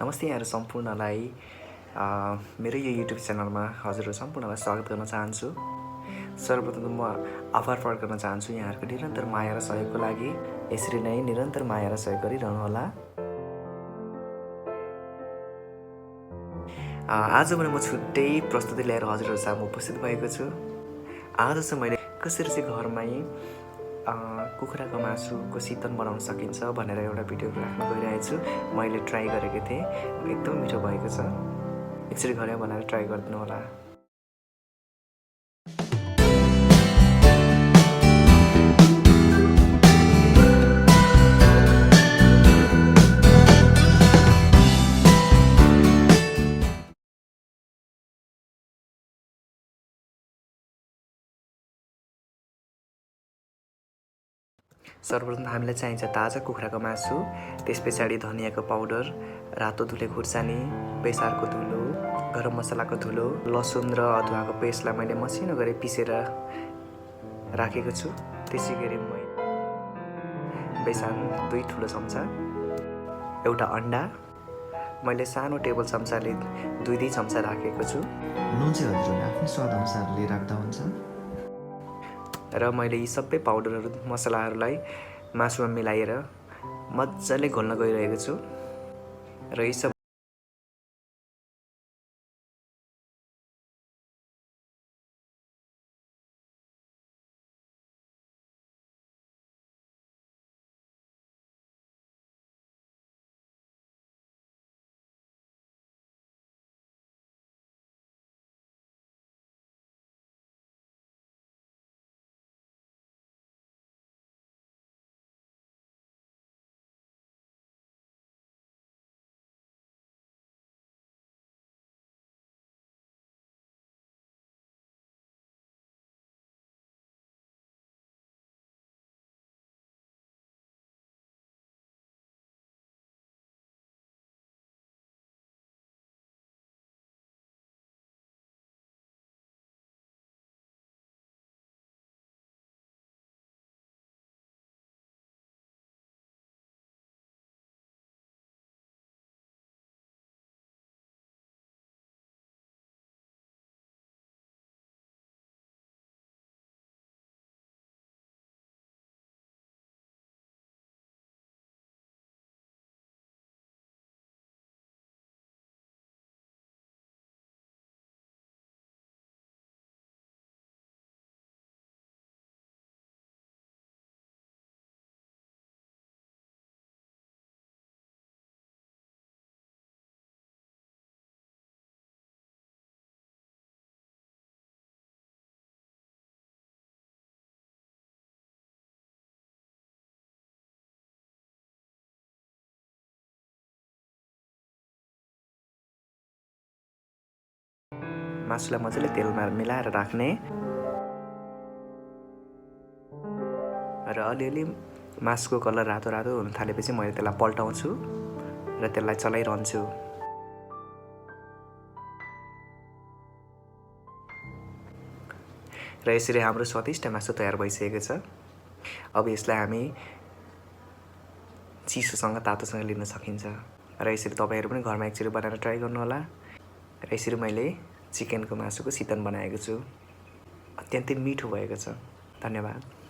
नमस्ते यहाँहरू सम्पूर्णलाई मेरो यो युट्युब च्यानलमा हजुरहरू सम्पूर्णलाई स्वागत गर्न चाहन्छु। सर्वप्रथम म आभार प्रकट गर्न चाहन्छु यहाँहरूको निरन्तर माया र सहयोगको लागि। यसरी नै निरन्तर माया र सहयोग गरिरहनुहोला। आज पनि म छुट्टै प्रस्तुति ल्याएर हजुरहरू सामु उपस्थित भएको छु। आज चाहिँ मैले कसरी चाहिँ घरमै कुखुराको मासुको शीतन बनाउन सकिन्छ भनेर एउटा भिडियो राख्न गइरहेको छु। मैले ट्राई गरेको थिएँ, एकदम मिठो भएको छ। एकचोटि घरमा बनाएर ट्राई गरिदिनु होला। सर्वप्रथम हामीलाई चाहिन्छ ताजा कुखुराको मासु, त्यस पछाडि धनियाँको पाउडर, रातो धुले खुर्सानी, बेसारको धुलो, गरम मसलाको धुलो, लसुन र अदुवाको पेस्टलाई मैले मसिनो गरी पिसेर राखेको छु। त्यसै गरी मैले बेसार 2 ठुलो चम्चा, एउटा अन्डा मैले सानो टेबल चम्चाले 2 चम्चा राखेको छु। नुन चाहिँ हजुरहरूले आफ्नै स्वाद अनुसारले राख्दा हुन्छ। र मैले यी सबै पाउडरहरू मसलाहरूलाई मासुमा मिलाएर मजाले घोल्न गइरहेको छु। र यी सब मासुलाई मजाले तेलमा मिलाएर राख्ने र अलिअलि मासुको कलर रातो रातो हुन थालेपछि मैले त्यसलाई पल्टाउँछु र त्यसलाई चलाइरहन्छु। र यसरी हाम्रो स्वादिष्ट मासु तयार भइसकेको छ। अब यसलाई हामी चिसोसँग तातोसँग लिन सकिन्छ। र यसरी तपाईँहरू पनि घरमा एकचोटि बनाएर ट्राई गर्नुहोला। र यसरी मैले चिकनको मासुको शीतन बनाएको छु। अत्यन्तै मिठो भएको छ। धन्यवाद।